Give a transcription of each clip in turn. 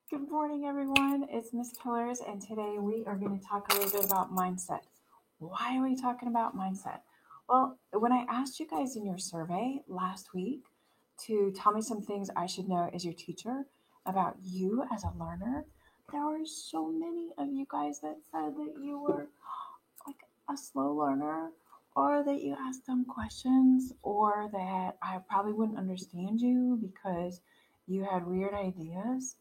Good morning, everyone. It's Miss Pillars, and today we are going to talk a little bit about mindset. Why are we talking about mindset? Well, when I asked you guys in your survey last week to tell me some things I should know as your teacher about you as a learner, there were so many of you guys that said that you were like a slow learner, or that you asked dumb questions, or that I probably wouldn't understand you because you had weird ideas.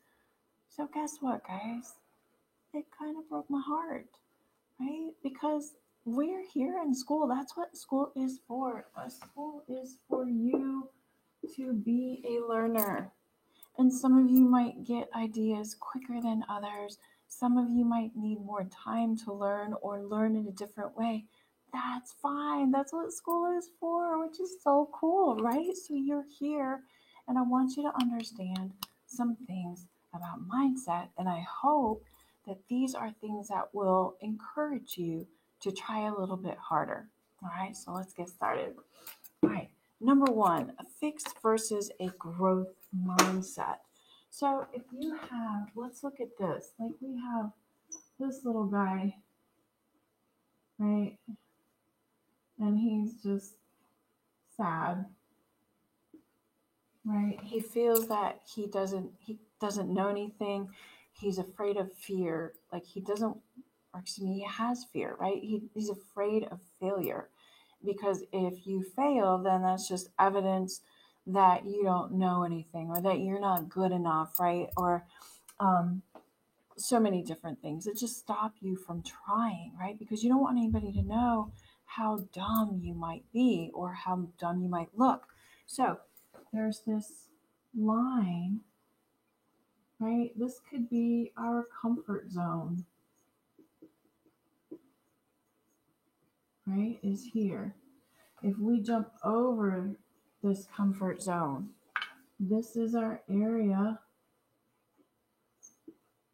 So guess what, guys? It kind of broke my heart, right? Because we're here in school. That's what school is for. A school is for you to be a learner. And some of you might get ideas quicker than others. Some of you might need more time to learn or learn in a different way. That's fine. That's what school is for, which is so cool, right? So you're here, and I want you to understand some things about mindset. And I hope that these are things that will encourage you to try a little bit harder. All right, so let's get started. All right. Number one, a fixed versus a growth mindset. So if you have, let's look at this. Like we have this little guy, right? And he's just sad, right? He feels that he doesn't know anything. He's afraid of fear. Like he doesn't, or excuse me, he has fear, right? He's afraid of failure, because if you fail, then that's just evidence that you don't know anything, or that you're not good enough, right? Or um, so many different things that just stop you from trying, right? Because you don't want anybody to know how dumb you might be or how dumb you might look. So there's this line, right? This could be our comfort zone, right? Is here. If we jump over this comfort zone, this is our area,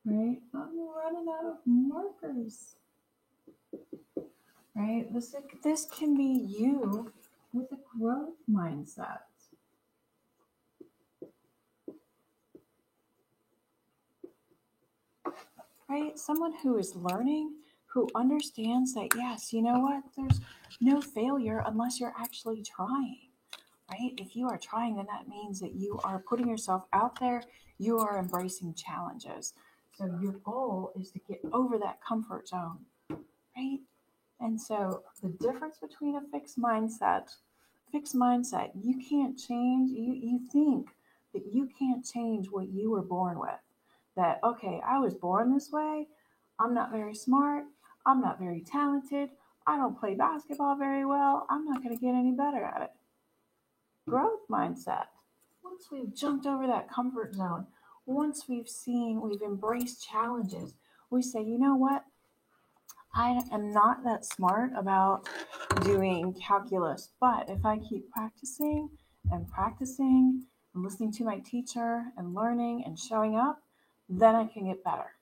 right? I'm running out of markers, right? This can be you with a growth mindset, right? Someone who is learning, who understands that, yes, you know what? There's no failure unless you're actually trying, right? If you are trying, then that means that you are putting yourself out there, you are embracing challenges. So your goal is to get over that comfort zone, right? And so the difference between a fixed mindset, you can't change. You think that you can't change what you were born with. That, okay, I was born this way. I'm not very smart. I'm not very talented. I don't play basketball very well. I'm not going to get any better at it. Growth mindset. Once we've jumped over that comfort zone, once we've embraced challenges, we say, you know what? I am not that smart about doing calculus, but if I keep practicing and listening to my teacher and learning and showing up, then I can get better.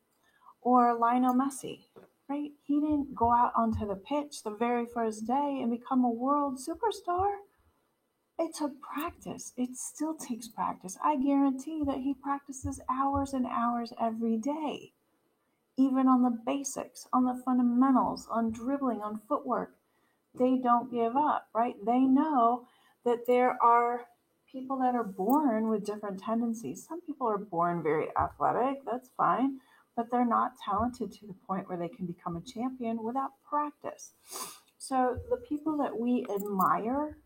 Or Lionel Messi, right? He didn't go out onto the pitch the very first day and become a world superstar. It took practice. It still takes practice. I guarantee that he practices hours and hours every day, even on the basics, on the fundamentals, on dribbling, on footwork. They don't give up, right? They know that there are people that are born with different tendencies. Some people are born very athletic, that's fine, but they're not talented to the point where they can become a champion without practice. So the people that we admire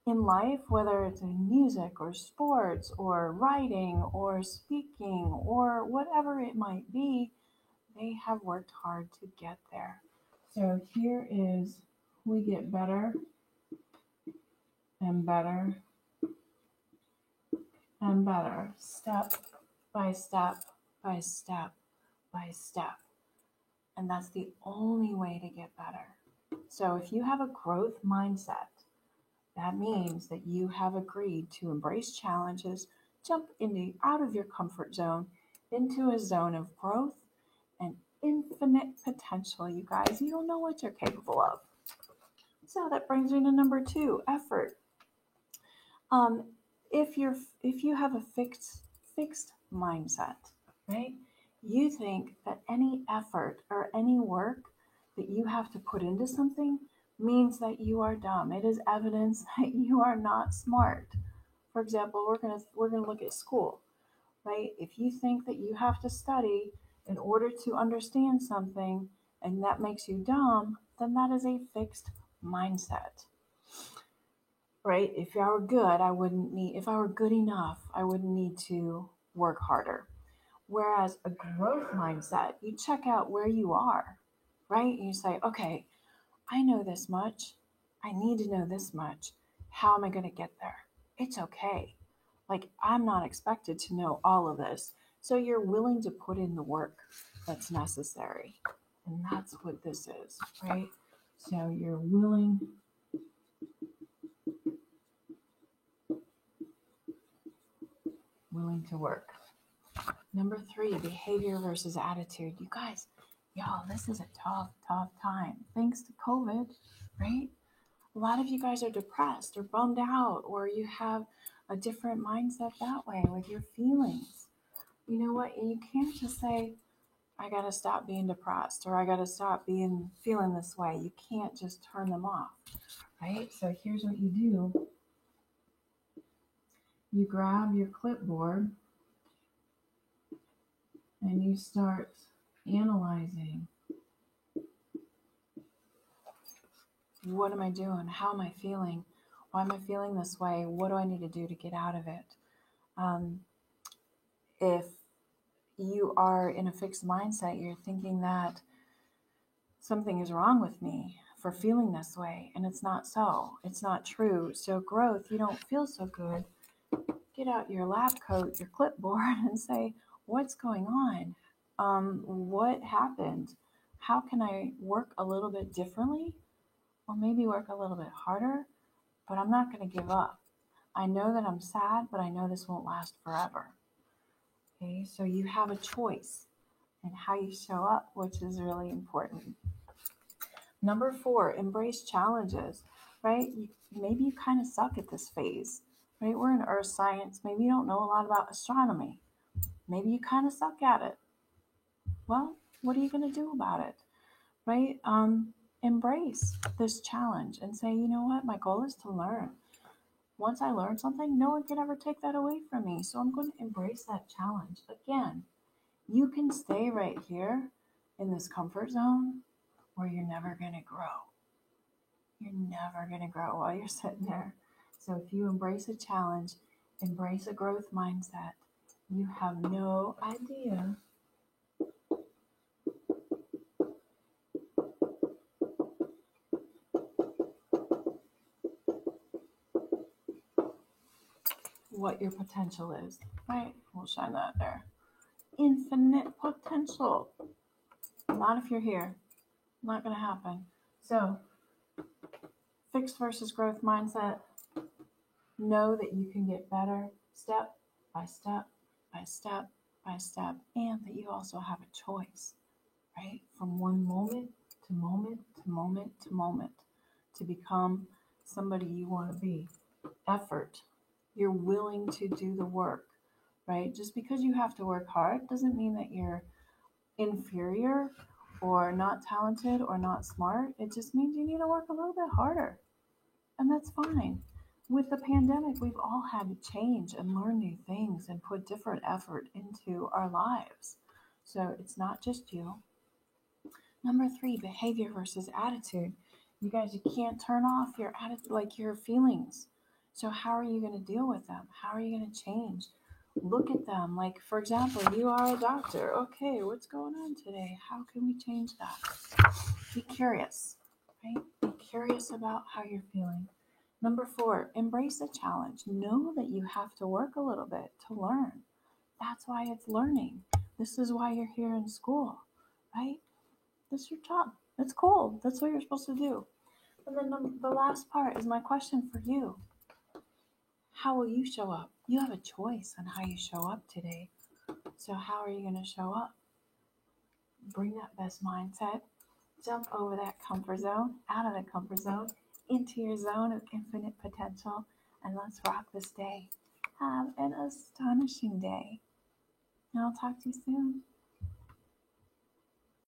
in life, whether it's in music or sports or writing or speaking or whatever it might be, they have worked hard to get there. So here is, we get better and better and better, step by step by step by step. And that's the only way to get better. So if you have a growth mindset, that means that you have agreed to embrace challenges, jump into out of your comfort zone into a zone of growth and infinite potential. You guys, you don't know what you're capable of. So that brings me to number two, effort. Um, if you have a fixed mindset, right? You think that any effort or any work that you have to put into something means that you are dumb. It is evidence that you are not smart. For example, we're gonna look at school, right? If you think that you have to study in order to understand something and that makes you dumb, then that is a fixed mindset, right? If I were good, I wouldn't need, if I were good enough, I wouldn't need to work harder. Whereas a growth mindset, you check out where you are, right? And you say, okay, I know this much. I need to know this much. How am I going to get there? It's okay. Like, I'm not expected to know all of this. So you're willing to put in the work that's necessary. And that's what this is, right? So you're willing to work. Number 3, behavior versus attitude. You guys, y'all, this is a tough, tough time. Thanks to COVID, right? A lot of you guys are depressed or bummed out, or you have a different mindset that way with your feelings. You know what? You can't just say, I got to stop being depressed or I got to stop feeling this way. You can't just turn them off, right? So here's what you do. You grab your clipboard and you start analyzing. What am I doing? How am I feeling? Why am I feeling this way? What do I need to do to get out of it? If you are in a fixed mindset, you're thinking that something is wrong with me for feeling this way, and it's not so. It's not true. So growth, you don't feel so good. Get out your lab coat, your clipboard, and say, what's going on? What happened? How can I work a little bit differently? Or maybe work a little bit harder, but I'm not going to give up. I know that I'm sad, but I know this won't last forever. Okay, so you have a choice in how you show up, which is really important. Number 4, embrace challenges, right? Maybe you kind of suck at this phase, right? We're in earth science. Maybe you don't know a lot about astronomy. Maybe you kind of suck at it. Well, what are you going to do about it, right? Embrace this challenge and say, you know what? My goal is to learn. Once I learn something, no one can ever take that away from me. So I'm going to embrace that challenge. Again, you can stay right here in this comfort zone or you're never going to grow. You're never going to grow while you're sitting there. So if you embrace a challenge, embrace a growth mindset, you have no idea what your potential is, right? We'll shine that there. Infinite potential. Not if you're here. Not going to happen. So, fixed versus growth mindset. Know that you can get better step by step by step by step, and that you also have a choice, right? From one moment to moment to moment to moment to become somebody you want to be. Effort. You're willing to do the work, right? Just because you have to work hard doesn't mean that you're inferior or not talented or not smart. It just means you need to work a little bit harder. And that's fine. With the pandemic, we've all had to change and learn new things and put different effort into our lives. So it's not just you. Number 3, behavior versus attitude. You guys, you can't turn off your attitude, like your feelings. So how are you going to deal with them? How are you going to change? Look at them. Like, for example, you are a doctor. Okay, what's going on today? How can we change that? Be curious, right? Be curious about how you're feeling. Number 4, embrace a challenge. Know that you have to work a little bit to learn. That's why it's learning. This is why you're here in school, right? This is your job. It's cool. That's what you're supposed to do. And then the last part is my question for you. How will you show up? You have a choice on how you show up today. So how are you going to show up? Bring that best mindset. Jump over that comfort zone, out of the comfort zone, into your zone of infinite potential. And let's rock this day. Have an astonishing day. and I'll talk to you soon.